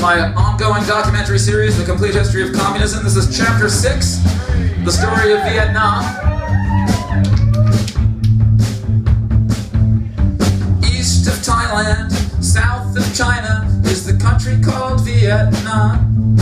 my ongoing documentary series, The Complete History of Communism. This is Chapter 6, the story of Vietnam. East of Thailand, south of China, is the country called Vietnam.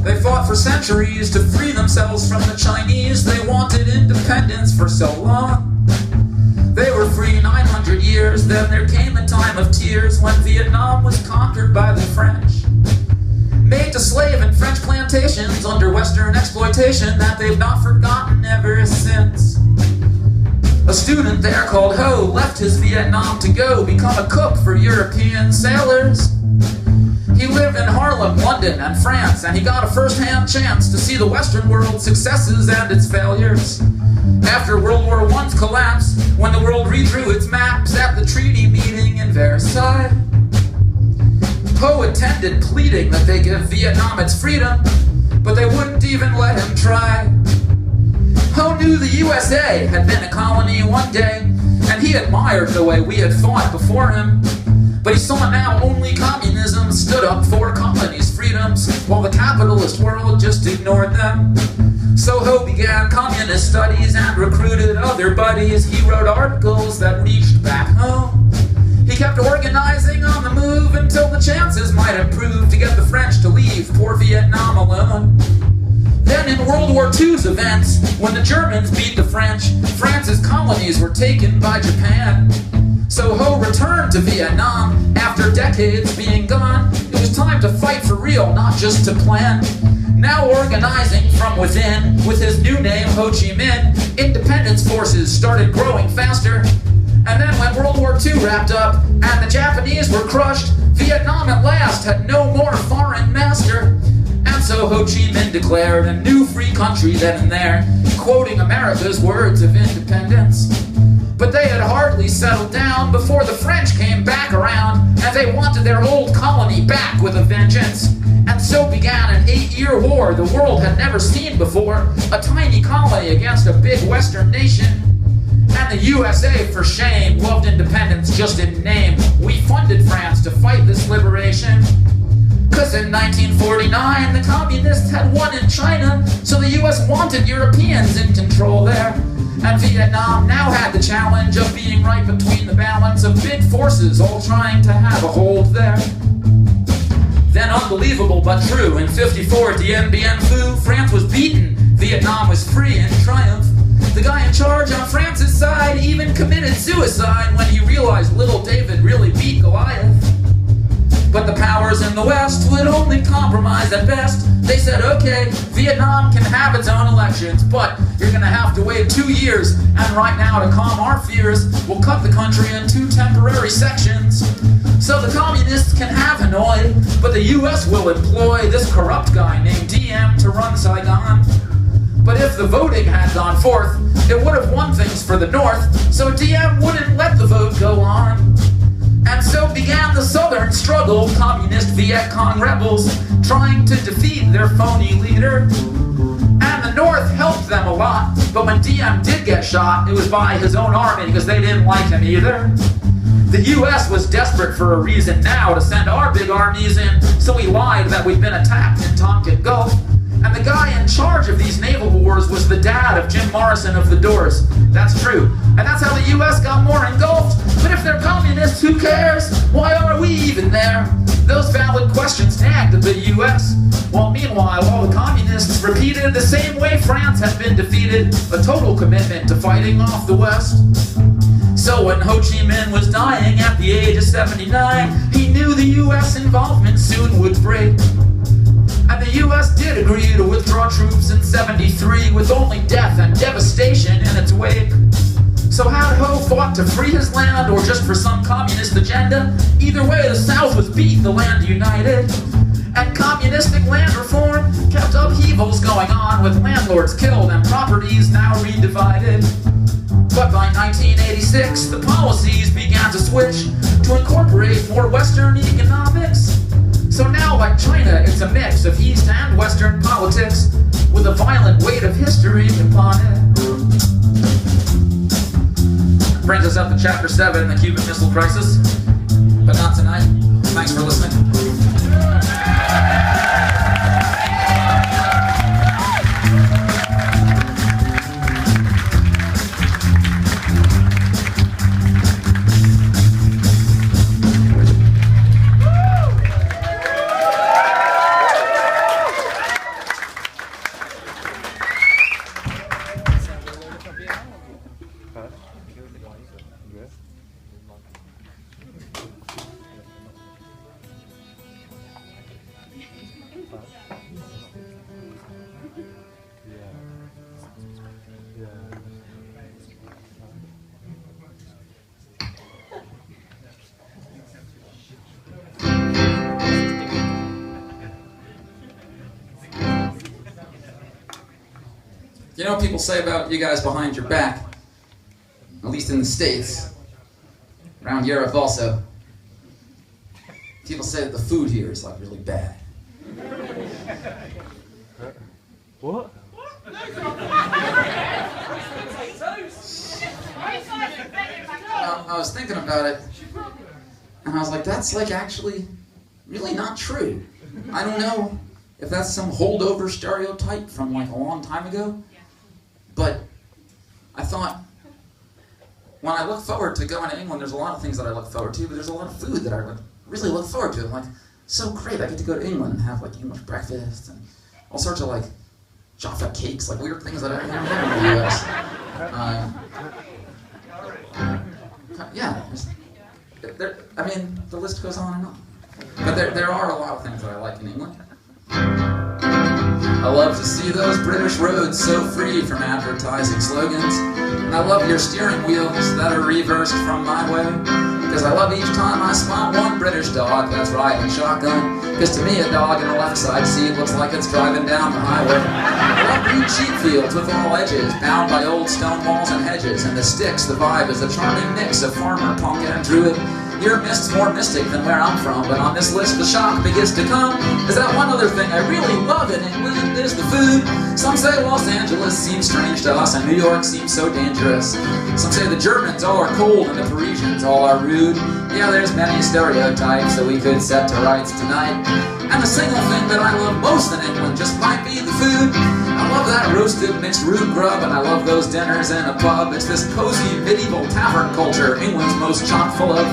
They fought for centuries to free themselves from the Chinese. They wanted independence for so long. They were free 900 years, then there came a time of tears when Vietnam was conquered by the French. Made to slave in French plantations under Western exploitation that they've not forgotten ever since. A student there called Ho left his Vietnam to go become a cook for European sailors. He lived in Harlem, London, and France, and he got a first-hand chance to see the Western world's successes and its failures. After World War I's collapse, when the world redrew its maps at the treaty meeting in Versailles, Ho attended pleading that they give Vietnam its freedom, but they wouldn't even let him try. Ho knew the USA had been a colony one day, and he admired the way we had fought before him. But he saw now only communism stood up for colonies' freedoms, while the capitalist world just ignored them. So Ho began communist studies and recruited other buddies. He wrote articles that reached back home. He kept organizing on the move until the chances might improve to get the French to leave poor Vietnam alone. Then in World War II's events, when the Germans beat the French, France's colonies were taken by Japan. So Ho returned to Vietnam after decades being gone. It was time to fight for real, not just to plan. Now organizing from within, with his new name Ho Chi Minh, independence forces started growing faster. And then when World War II wrapped up and the Japanese were crushed, Vietnam at last had no more foreign master. And so Ho Chi Minh declared a new free country then and there, quoting America's words of independence. But they had hardly settled down before the French came back around, and they wanted their old colony back with a vengeance. And so began an 8-year war the world had never seen before, a tiny colony against a big Western nation. And the USA, for shame, loved independence just in name. We funded France to fight this liberation. Cause in 1949, the communists had won in China, so the US wanted Europeans in control there. And Vietnam now had the challenge of being right between the balance of big forces all trying to have a hold there. Then unbelievable but true, in 54 Dien Bien Phu, France was beaten, Vietnam was free in triumph. The guy in charge on France's side even committed suicide when he realized little David really beat Goliath. But the powers in the West would only compromise at best. They said, okay, Vietnam can have its own elections, but you're gonna have to wait 2 years, and right now to calm our fears, we'll cut the country in 2 temporary sections. So the communists can have Hanoi, but the US will employ this corrupt guy named Diem to run Saigon. But if the voting had gone forth, it would have won things for the North, so Diem wouldn't let the vote go on. And so began the Southern struggle, communist Viet Cong rebels trying to defeat their phony leader. And the North helped them a lot, but when Diem did get shot, it was by his own army because they didn't like him either. The US was desperate for a reason now to send our big armies in, so he lied that we'd been attacked in Tonkin Gulf. And the guy in charge of these naval wars was the dad of Jim Morrison of the Doors. That's true. And that's how the US got more engulfed. But if they're communists, who cares? Why are we even there? Those valid questions nagged at the US. While meanwhile, all the communists repeated the same way France had been defeated, a total commitment to fighting off the West. So when Ho Chi Minh was dying at the age of 79, he knew the US involvement soon would break. And the US did agree to withdraw troops in 73 with only death and devastation in its wake. So had Ho fought to free his land or just for some communist agenda? Either way, the South was beat, the land united. And communistic land reform kept upheavals going on with landlords killed and properties now redivided. But by 1986, the policies began to switch to incorporate more Western economics. So now, like China, it's a mix of East and Western politics with a violent weight of history upon it. Brings us up to Chapter 7, the Cuban Missile Crisis. But not tonight. Thanks for listening. You know what people say about you guys behind your back? At least in the States. Around Europe also. People say that the food here is like really bad. What? I was thinking about it, and I was like, that's like actually really not true. I don't know if that's some holdover stereotype from like a long time ago, but I thought, when I look forward to going to England, there's a lot of things that I look forward to, but there's a lot of food that I really look forward to. I'm like, so great, I get to go to England and have like English breakfast and all sorts of like Jaffa cakes, like weird things that I never had in the US. I mean, the list goes on and on. But there are a lot of things that I like in England. I love to see those British roads so free from advertising slogans. And I love your steering wheels that are reversed from my way. Because I love each time I spot one British dog that's riding shotgun. Because to me a dog in a left side seat looks like it's driving down the highway. I love green sheep fields with all edges, bound by old stone walls and hedges. And the sticks, the vibe is a charming mix of farmer, punk, and druid. Your mist's more mystic than where I'm from, but on this list the shock begins to come. Is that one other thing I really love in England is the food. Some say Los Angeles seems strange to us and New York seems so dangerous. Some say the Germans all are cold and the Parisians all are rude. Yeah, there's many stereotypes that we could set to rights tonight. And the single thing that I love most in England just might be the food. I love that roasted mixed root grub, and I love those dinners in a pub. It's this cozy medieval tavern culture England's most chock full of.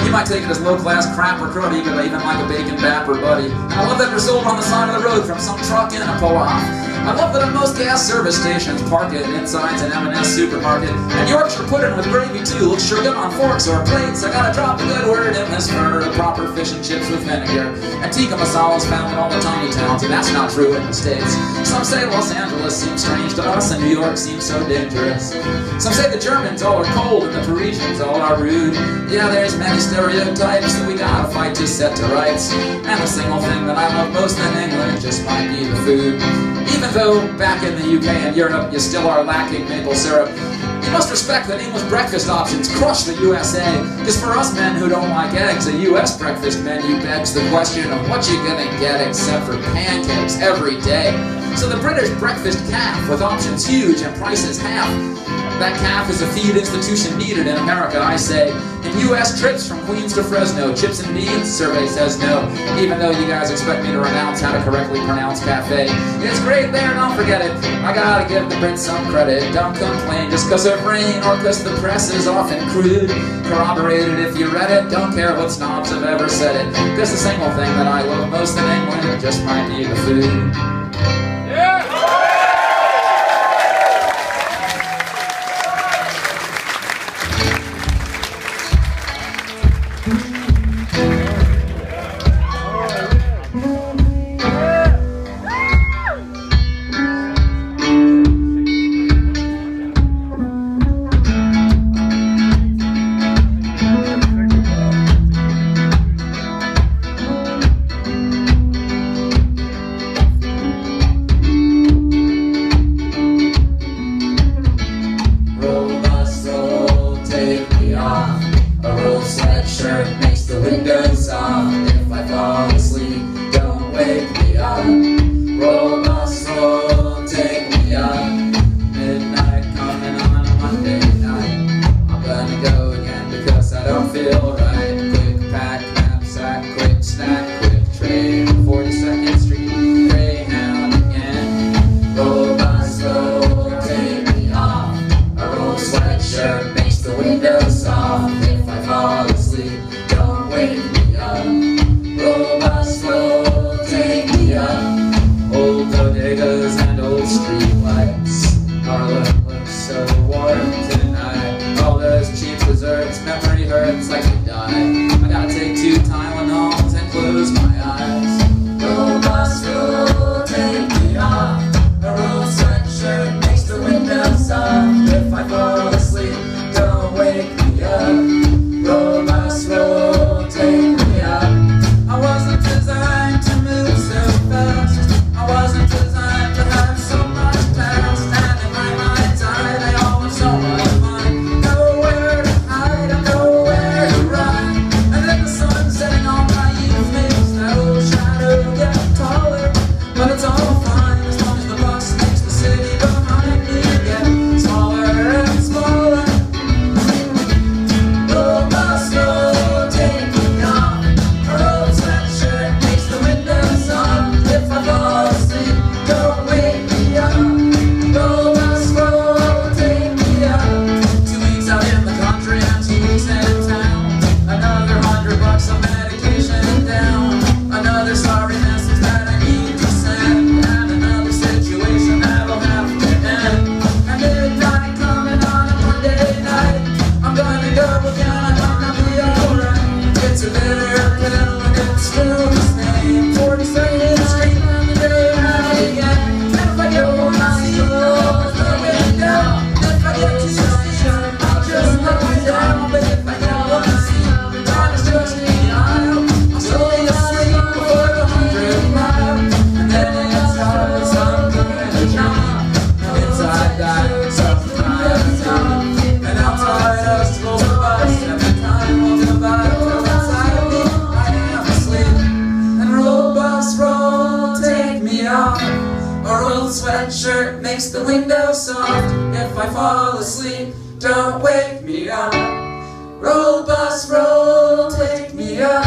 You might take it as low-class crap or cruddy, but I even like a bacon bap or buddy. And I love that they're sold on the side of the road from some truck in a pull-off. I love that at most gas service stations park it inside an M&S supermarket. And Yorkshire pudding with gravy too looks sure good on forks or plates. I gotta drop a good word in this for the proper fish and chips with vinegar. And tikka masala's found in all the tiny towns, and that's not true in the States. Some say Los Angeles seems strange to us and New York seems so dangerous. Some say the Germans all are cold and the Parisians all are rude. Yeah, there's many stereotypes that we gotta fight to set to rights. And the single thing that I love most in England just might be the food. Even though back in the UK and Europe you still are lacking maple syrup, you must respect that English breakfast options crush the USA. Because for us men who don't like eggs, a US breakfast menu begs the question of what you gonna get except for pancakes every day. So the British breakfast calf with options huge and prices half. That calf is a feed institution needed in America, I say. In US trips from Queens to Fresno, chips and beans, survey says no. Even though you guys expect me to renounce how to correctly pronounce cafe. It's great there, don't forget it. I gotta give the Brits some credit. Don't complain just cause of rain or cause the press is often crude. Corroborated if you read it, don't care what snobs have ever said it. Cause the single thing that I love most in England just might be the food. Feel right, quick pack, knapsack, quick snack, quick train, off if I fall asleep. Don't wake me up. Roll bus, roll, take me up. Old bodegas and old street lights. Harlem looks so warm tonight. All those cheap desserts, memory hurts like to die. I gotta take 2 Tylenols and close my eyes. Roll bus, roll, take me off. A roll sweatshirt makes the windows soft. If I fall asleep, don't wake me up. Roll bus, roll, take me up. I wasn't designed to move so fast. I wasn't designed to have so much past. And in my mind's eye, they all have so much fun. Nowhere to hide, and nowhere to run. And then the sun setting on my youth makes that old shadow get taller. But it's all fine as long as the bus makes the city behind me get smaller and smaller. Roll bus, roll, take me off. A rolled sweatshirt makes the windows soft. If I fall asleep, don't wake me up. Roll bus, roll, take me up. 2 weeks out in the country and 2 weeks in town. Another $100 of medication down. Another sorry message that I need to send. And another situation that'll have to end. And midnight coming on a Monday night. I'm gonna go again, I'm gonna be alright. It's a bitter pill and it's still the same. 42nd Street and the day out again. If I get one, I'll see you all going down. If I get too suspicious, I'll just let you down. But if I get one, I'll see you, promise just me, I'll slowly asleep before the 100th mile. And then inside some kind of job. Inside that some kind of job. And outside us to the bus. Every time we'll go back to inside me, I am asleep. And roll bus, roll, take me off. A rolled sweatshirt makes the window soft. If I fall asleep, don't wake me up. Roll bus, roll, take me up.